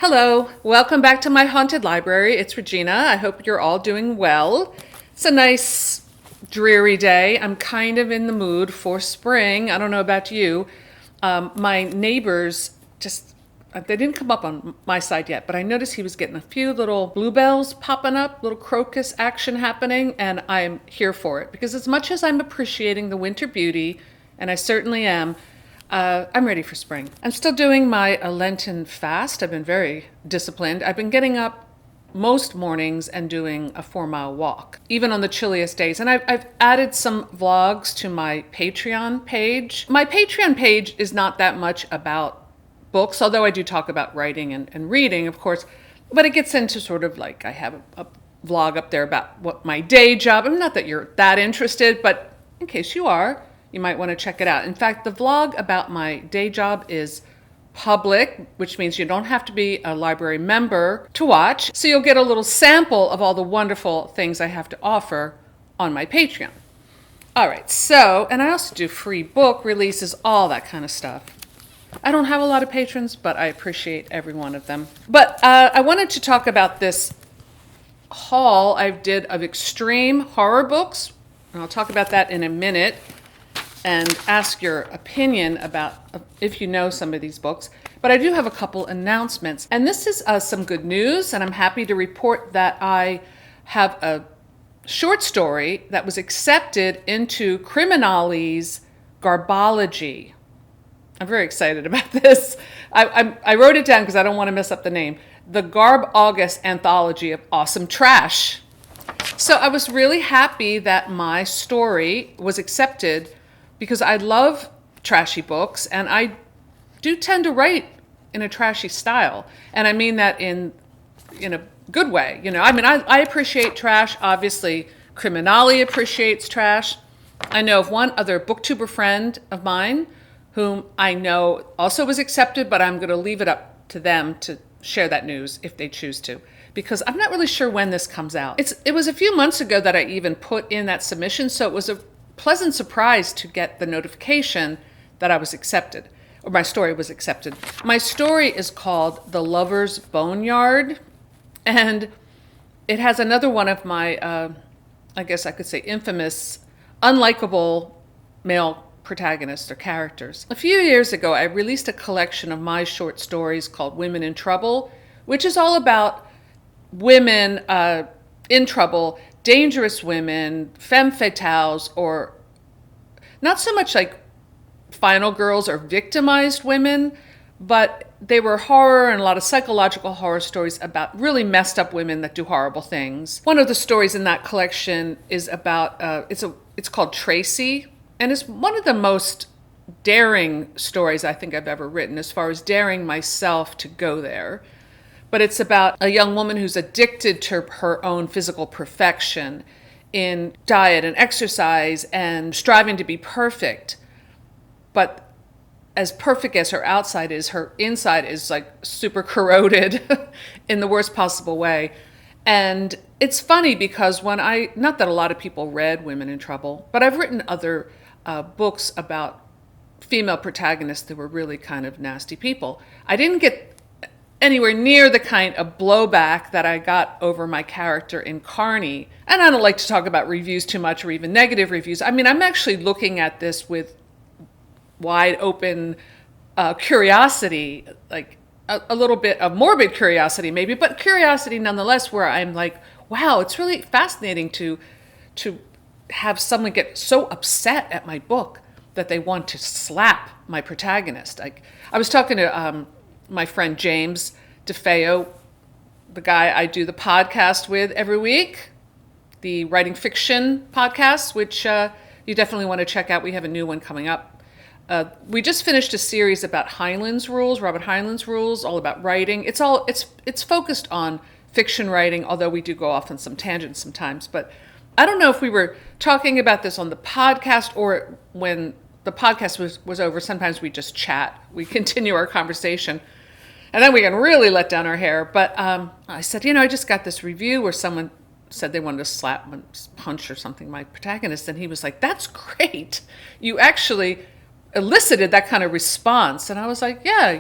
Hello, welcome back to my haunted library. It's Regina. I hope you're all doing well. It's a nice, dreary day. I'm kind of in the mood for spring. I don't know about you. My neighbors they didn't come up on my side yet, but I noticed he was getting a few little bluebells popping up, little crocus action happening, and I'm here for it because as much as I'm appreciating the winter beauty, and I certainly am, I'm ready for spring. I'm still doing my Lenten fast. I've been very disciplined. I've been getting up most mornings and doing a 4-mile walk, even on the chilliest days. And I've added some vlogs to my Patreon page. My Patreon page is not that much about books, although I do talk about writing and reading, of course. But it gets into sort of like I have a vlog up there about what my day job, and not that you're that interested, but in case you are, you might want to check it out. In fact, the vlog about my day job is public, which means you don't have to be a library member to watch. So you'll get a little sample of all the wonderful things I have to offer on my Patreon. All right, so, and I also do free book releases, all that kind of stuff. I don't have a lot of patrons, but I appreciate every one of them. But I wanted to talk about this haul I did of extreme horror books, and I'll talk about that in a minute, and ask your opinion about if you know some of these books. But I do have a couple announcements. And this is some good news, and I'm happy to report that I have a short story that was accepted into Criminali's Garbology. I'm very excited about this. I wrote it down because I don't want to mess up the name. The Garb August Anthology of Awesome Trash. So I was really happy that my story was accepted because I love trashy books, and I do tend to write in a trashy style. And I mean that in a good way. I appreciate trash. Obviously, Criminali appreciates trash. I know of one other booktuber friend of mine whom I know also was accepted, but I'm going to leave it up to them to share that news if they choose to, because I'm not really sure when this comes out. It was a few months ago that I even put in that submission, so it was a pleasant surprise to get the notification that I was accepted, or my story was accepted. My story is called The Lover's Boneyard, and it has another one of my, I guess I could say infamous, unlikable male protagonists or characters. A few years ago, I released a collection of my short stories called Women in Trouble, which is all about women in trouble, dangerous women, femme fatales, or not so much like final girls or victimized women, but they were horror and a lot of psychological horror stories about really messed up women that do horrible things. One of the stories in that collection is about, it's called Tracy, and it's one of the most daring stories I think I've ever written, as far as daring myself to go there. But it's about a young woman who's addicted to her own physical perfection in diet and exercise and striving to be perfect. But as perfect as her outside is, her inside is like super corroded in the worst possible way. And it's funny because not that a lot of people read Women in Trouble, but I've written other books about female protagonists that were really kind of nasty people. I didn't get anywhere near the kind of blowback that I got over my character in Carney. And I don't like to talk about reviews too much or even negative reviews. I mean, I'm actually looking at this with wide open curiosity, like a little bit of morbid curiosity maybe, but curiosity nonetheless, where I'm like, wow, it's really fascinating to have someone get so upset at my book that they want to slap my protagonist. Like, I was talking to my friend James DeFeo, the guy I do the podcast with every week, the Writing Fiction podcast, which you definitely want to check out. We have a new one coming up. We just finished a series about Heinlein's rules, Robert Heinlein's rules, all about writing. It's focused on fiction writing, although we do go off on some tangents sometimes. But I don't know if we were talking about this on the podcast or when the podcast was over. Sometimes we just chat. We continue our conversation. And then we can really let down our hair. But I said, I just got this review where someone said they wanted to slap, punch or something my protagonist. And he was like, that's great. You actually elicited that kind of response. And I was like, yeah,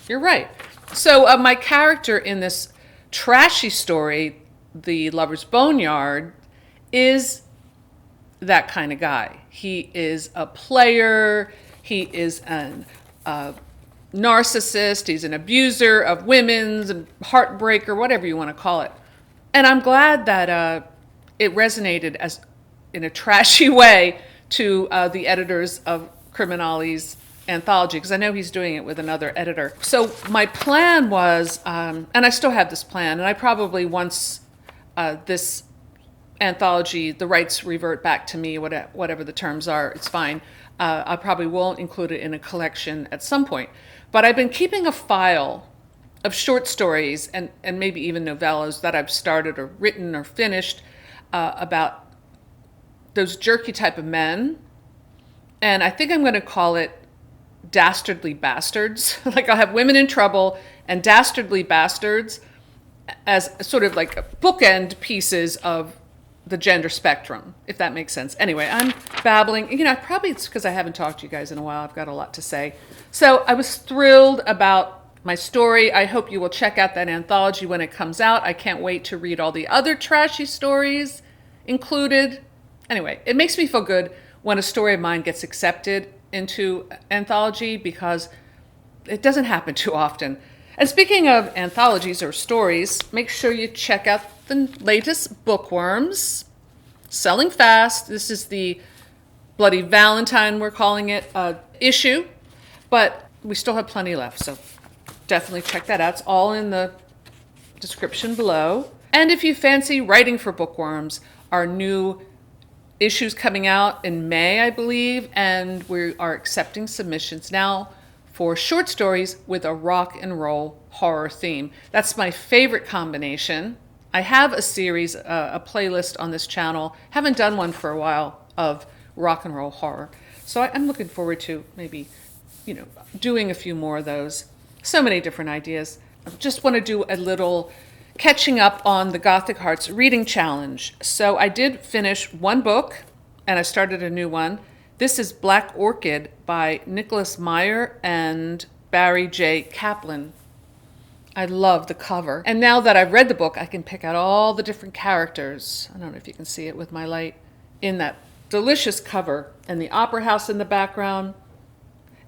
you're right. So my character in this trashy story, The Lover's Boneyard, is that kind of guy. He is a player. He is an narcissist. He's an abuser of women's and heartbreaker, whatever you want to call it. And I'm glad that it resonated as in a trashy way to the editors of Criminali's anthology, because I know he's doing it with another editor. So my plan was, and I still have this plan, and I probably once this anthology, the rights revert back to me, whatever the terms are, it's fine. I probably won't include it in a collection at some point. But I've been keeping a file of short stories and maybe even novellas that I've started or written or finished about those jerky type of men. And I think I'm going to call it Dastardly Bastards. Like I'll have Women in Trouble and Dastardly Bastards as sort of like bookend pieces of the gender spectrum, if that makes sense. Anyway, I'm babbling. Probably it's because I haven't talked to you guys in a while. I've got a lot to say. So I was thrilled about my story. I hope you will check out that anthology when it comes out. I can't wait to read all the other trashy stories included. Anyway, it makes me feel good when a story of mine gets accepted into anthology because it doesn't happen too often. And speaking of anthologies or stories, make sure you check out the latest Bookworms, selling fast. This is the Bloody Valentine, we're calling it, issue, but we still have plenty left, so definitely check that out. It's all in the description below. And if you fancy writing for Bookworms, our new issues coming out in May, I believe, and we are accepting submissions now for short stories with a rock and roll horror theme. That's my favorite combination. I have a series, a playlist on this channel, haven't done one for a while, of rock and roll horror. So I'm looking forward to maybe, doing a few more of those. So many different ideas. I just want to do a little catching up on the Gothic Hearts reading challenge. So I did finish one book and I started a new one. This is Black Orchid by Nicholas Meyer and Barry J. Kaplan. I love the cover. And now that I've read the book, I can pick out all the different characters. I don't know if you can see it with my light in that delicious cover, and the opera house in the background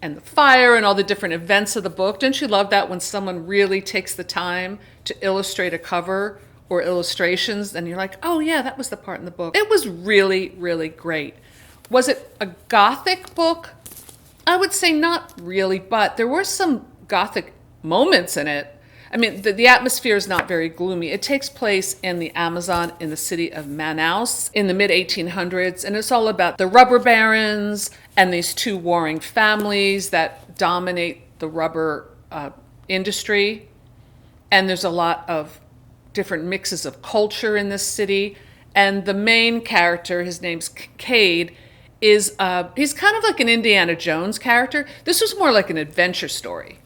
and the fire and all the different events of the book. Don't you love that when someone really takes the time to illustrate a cover or illustrations and you're like, oh yeah, that was the part in the book. It was really, really great. Was it a Gothic book? I would say not really, but there were some Gothic moments in it. I mean, the atmosphere is not very gloomy. It takes place in the Amazon in the city of Manaus in the mid-1800s, and it's all about the rubber barons and these two warring families that dominate the rubber industry. And there's a lot of different mixes of culture in this city. And the main character, his name's Cade, is he's kind of like an Indiana Jones character. This was more like an adventure story.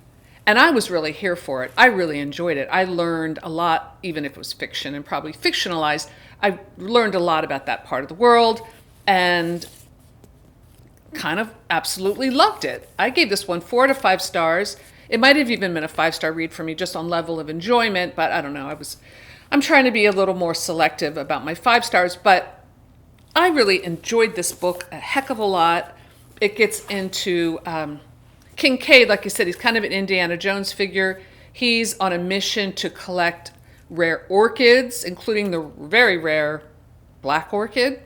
And I was really here for it. I really enjoyed it. I learned a lot, even if it was fiction and probably fictionalized. I learned a lot about that part of the world and kind of absolutely loved it. I gave this one 4 to 5 stars. It might have even been a 5-star read for me just on level of enjoyment, but I don't know. I'm trying to be a little more selective about my 5 stars, but I really enjoyed this book a heck of a lot. It gets into Kincaid, like you said, he's kind of an Indiana Jones figure. He's on a mission to collect rare orchids, including the very rare black orchid.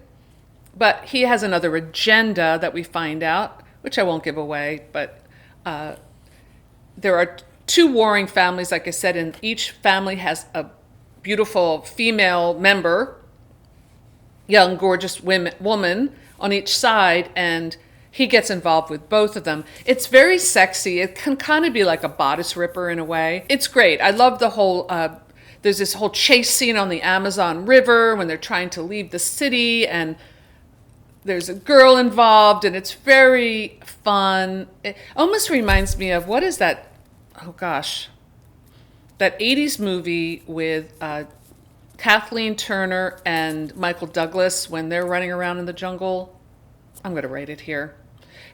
But he has another agenda that we find out, which I won't give away. But there are 2 warring families, like I said, and each family has a beautiful female member, young, gorgeous woman on each side, and he gets involved with both of them. It's very sexy. It can kind of be like a bodice ripper in a way. It's great. I love the whole, there's this whole chase scene on the Amazon River when they're trying to leave the city, and there's a girl involved, and it's very fun. It almost reminds me of, what is that? Oh gosh. That 80s movie with Kathleen Turner and Michael Douglas when they're running around in the jungle. I'm going to write it here.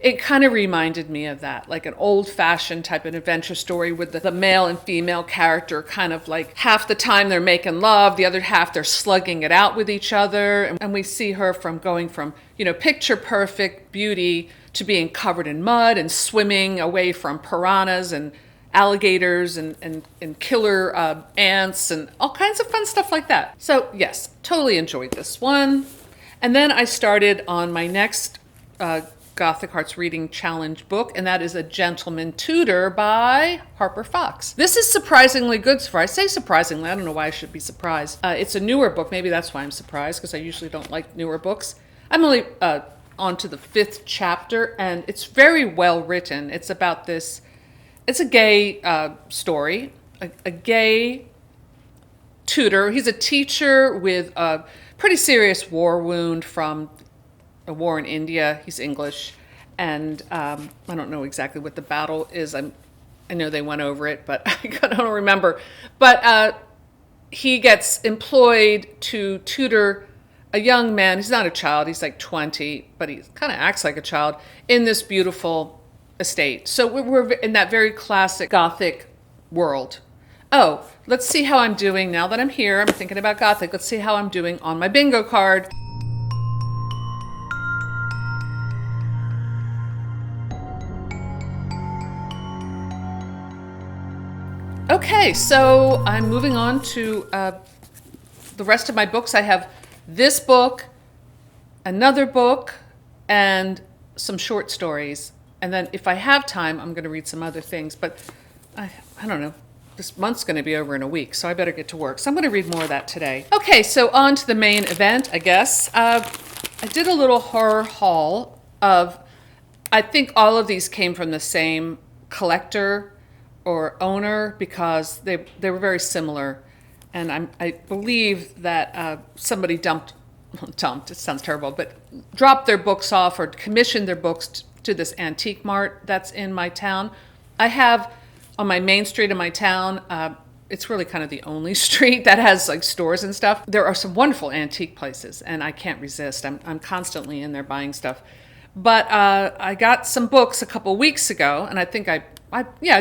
it kind of reminded me of that, like an old-fashioned type of adventure story with the male and female character kind of like half the time they're making love, the other half they're slugging it out with each other. And we see her from going from, picture perfect beauty to being covered in mud and swimming away from piranhas and alligators and killer ants and all kinds of fun stuff like that. So yes, totally enjoyed this one. And then I started on my next Gothic Hearts Reading Challenge book, and that is A Gentleman Tutor by Harper Fox. This is surprisingly good so far. I say surprisingly, I don't know why I should be surprised. It's a newer book, maybe that's why I'm surprised, because I usually don't like newer books. I'm only on to the 5th chapter, and it's very well written. It's about this, it's a gay story, a gay tutor. He's a teacher with a pretty serious war wound from a war in India. He's English, and I don't know exactly what the battle is. I know they went over it, but I don't remember. But he gets employed to tutor a young man. He's not a child. He's like 20, but he kind of acts like a child in this beautiful estate. So we're in that very classic Gothic world. Oh, let's see how I'm doing now that I'm here. I'm thinking about Gothic. Let's see how I'm doing on my bingo card. Okay, so I'm moving on to the rest of my books. I have this book, another book, and some short stories. And then if I have time, I'm going to read some other things. But I don't know. This month's going to be over in a week, so I better get to work. So I'm going to read more of that today. Okay, so on to the main event, I guess. I did a little horror haul of, I think all of these came from the same collector or owner because they were very similar. And I believe that somebody dumped, it sounds terrible, but dropped their books off or commissioned their books to this antique mart that's in my town. I have on my main street in my town, it's really kind of the only street that has like stores and stuff. There are some wonderful antique places and I can't resist. I'm constantly in there buying stuff. But I got some books a couple weeks ago, and I think I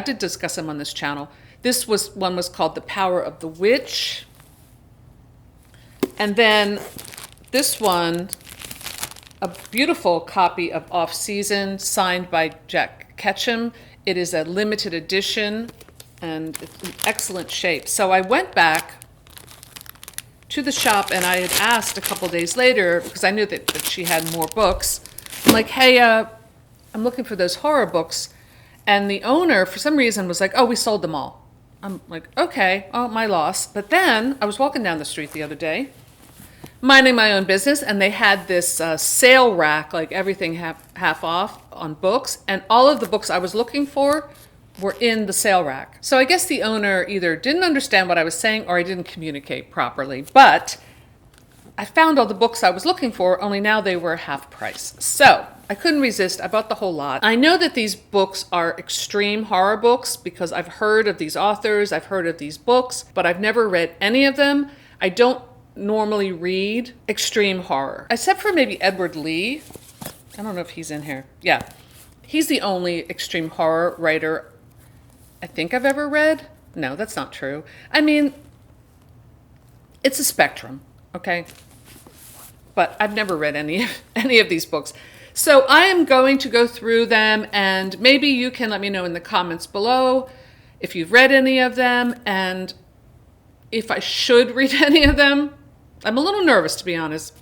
did discuss them on this channel. This one was called The Power of the Witch. And then this one, a beautiful copy of Off Season signed by Jack Ketchum. It is a limited edition and it's in excellent shape. So I went back to the shop and I had asked a couple days later, because I knew that she had more books. I'm like, hey, I'm looking for those horror books. And the owner, for some reason, was like, oh, we sold them all. I'm like, okay, oh, my loss. But then I was walking down the street the other day, minding my own business, and they had this sale rack, like everything half off on books. And all of the books I was looking for were in the sale rack. So I guess the owner either didn't understand what I was saying or I didn't communicate properly. But I found all the books I was looking for, only now they were half price. So I couldn't resist. I bought the whole lot. I know that these books are extreme horror books because I've heard of these authors, I've heard of these books, but I've never read any of them. I don't normally read extreme horror, except for maybe Edward Lee. I don't know if he's in here. Yeah, he's the only extreme horror writer I think I've ever read. No, that's not true. I mean, it's a spectrum, okay? But I've never read any of these books. So I am going to go through them, and maybe you can let me know in the comments below if you've read any of them and if I should read any of them. I'm a little nervous, to be honest,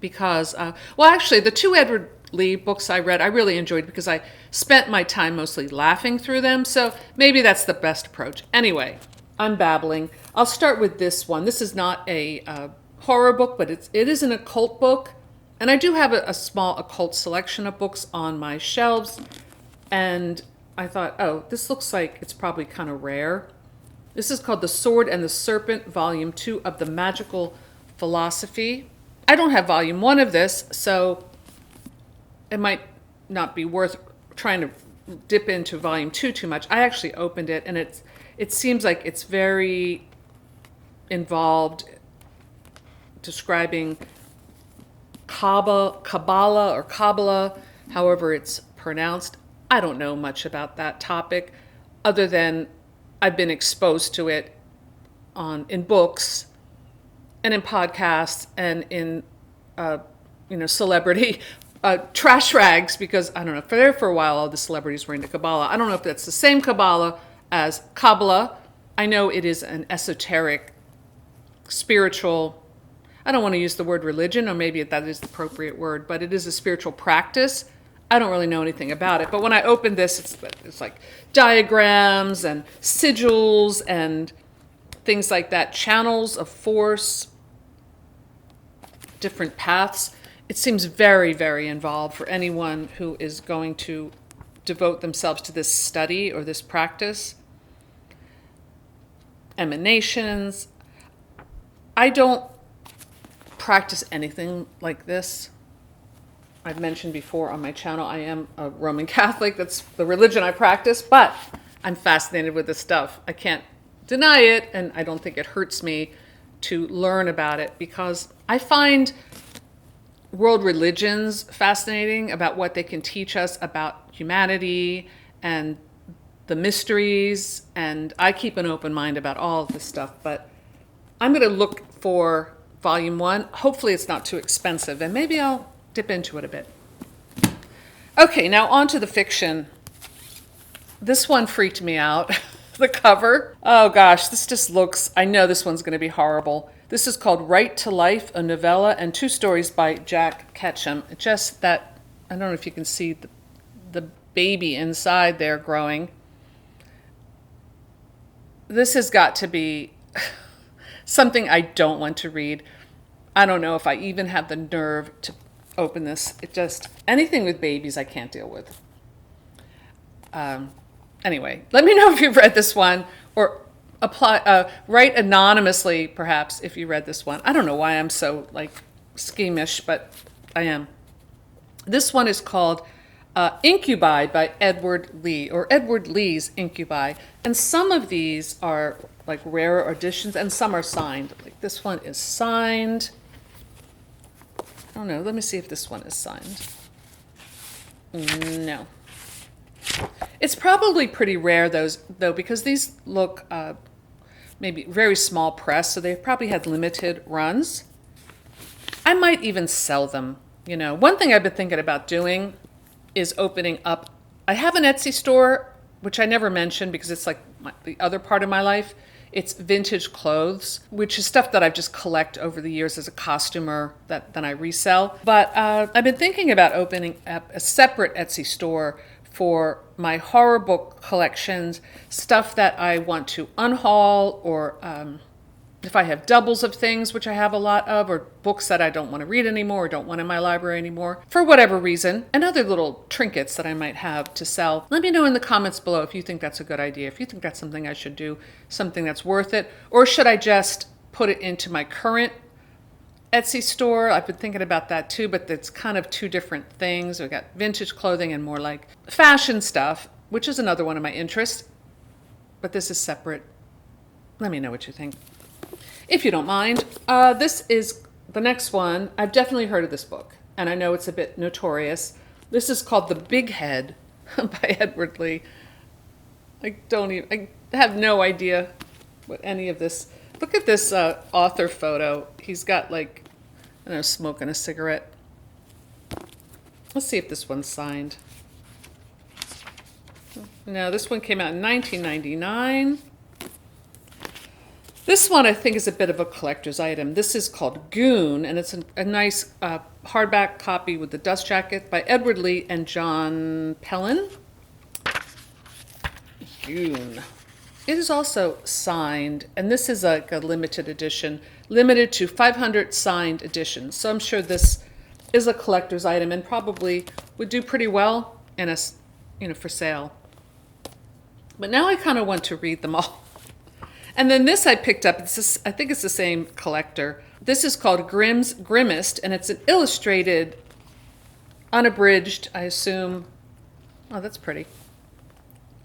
because, well, actually, the two Edward Lee books I read, I really enjoyed because I spent my time mostly laughing through them. So maybe that's the best approach. Anyway, I'm babbling. I'll start with this one. This is not a horror book, but it is an occult book. And I do have a small occult selection of books on my shelves. And I thought, oh, this looks like it's probably kind of rare. This is called The Sword and the Serpent, Volume 2 of the Magical Philosophy. I don't have Volume 1 of this, so it might not be worth trying to dip into Volume 2 too much. I actually opened it, and it seems like it's very involved describing Kabbalah, however it's pronounced. I don't know much about that topic other than I've been exposed to it in books and in podcasts and in celebrity trash rags, because I don't know, for a while all the celebrities were into Kabbalah. I don't know if that's the same Kabbalah as Kabbalah. I know it is an esoteric, spiritual, I don't want to use the word religion, or maybe that is the appropriate word, but it is a spiritual practice. I don't really know anything about it, but when I opened this, it's like diagrams and sigils and things like that, channels of force, different paths. It seems very, very involved for anyone who is going to devote themselves to this study or this practice. Emanations. I don't practice anything like this. I've mentioned before on my channel, I am a Roman Catholic. That's the religion I practice, but I'm fascinated with this stuff. I can't deny it, and I don't think it hurts me to learn about it, because I find world religions fascinating about what they can teach us about humanity and the mysteries, and I keep an open mind about all of this stuff, but I'm going to look for volume 1. Hopefully it's not too expensive, and maybe I'll dip into it a bit. Okay, now on to the fiction. This one freaked me out. The cover. Oh gosh, this just looks, I know this one's going to be horrible. This is called Right to Life, a novella and 2 stories by Jack Ketchum. Just that, I don't know if you can see the baby inside there growing. This has got to be something I don't want to read. I don't know if I even have the nerve to open this. It just, anything with babies I can't deal with. Anyway, let me know if you've read this one, or write anonymously perhaps if you read this one. I don't know why I'm so schemish, but I am. This one is called Incubi by Edward Lee, or Edward Lee's Incubi. And some of these are rare editions and some are signed. Like this one is signed. I don't know, let me see if this one is signed. No. It's probably pretty rare though, because these look maybe very small press, so they've probably had limited runs. I might even sell them. One thing I've been thinking about doing is opening up. I have an Etsy store, which I never mentioned because it's the other part of my life. It's vintage clothes, which is stuff that I've just collect over the years as a costumer that then I resell. But I've been thinking about opening up a separate Etsy store for my horror book collections, stuff that I want to unhaul, or if I have doubles of things, which I have a lot of, or books that I don't want to read anymore or don't want in my library anymore, for whatever reason, and other little trinkets that I might have to sell. Let me know in the comments below if you think that's a good idea, if you think that's something I should do, something that's worth it, or should I just put it into my current Etsy store. I've been thinking about that too, but it's kind of 2 different things. We've got vintage clothing and more like fashion stuff, which is another one of my interests, but this is separate. Let me know what you think, if you don't mind. This is the next one. I've definitely heard of this book, and I know it's a bit notorious. This is called The Big Head by Edward Lee. I have no idea what any of this. Look at this author photo. He's got smoking a cigarette. Let's see if this one's signed. No, this one came out in 1999. This one I think is a bit of a collector's item. This is called Goon, and it's a nice hardback copy with the dust jacket by Edward Lee and John Pellin. Goon. It is also signed, and this is a limited edition, limited to 500 signed editions. So I'm sure this is a collector's item and probably would do pretty well in for sale. But now I kind of want to read them all. And then this I picked up. I think it's the same collector. This is called Grimm's Grimmest, and it's an illustrated, unabridged, I assume. Oh, that's pretty.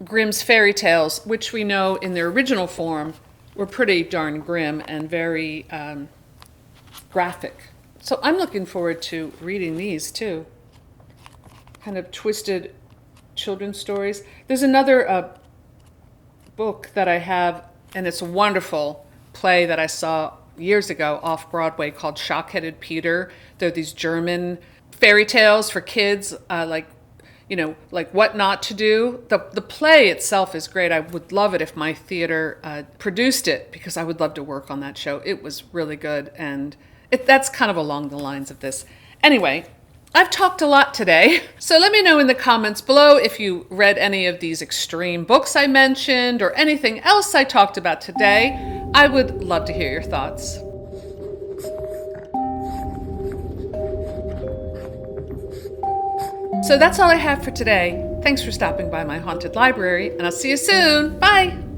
Grimm's fairy tales, which we know in their original form were pretty darn grim and very graphic. So I'm looking forward to reading these too. kind of twisted children's stories. There's another book that I have, and it's a wonderful play that I saw years ago off Broadway called Shock-Headed Peter. They're these German fairy tales for kids, like what not to do. The play itself is great. I would love it if my theater produced it, because I would love to work on that show. It was really good, and that's kind of along the lines of this. Anyway, I've talked a lot today, so let me know in the comments below if you read any of these extreme books I mentioned or anything else I talked about today. I would love to hear your thoughts. So that's all I have for today. Thanks for stopping by my haunted library, and I'll see you soon. Bye!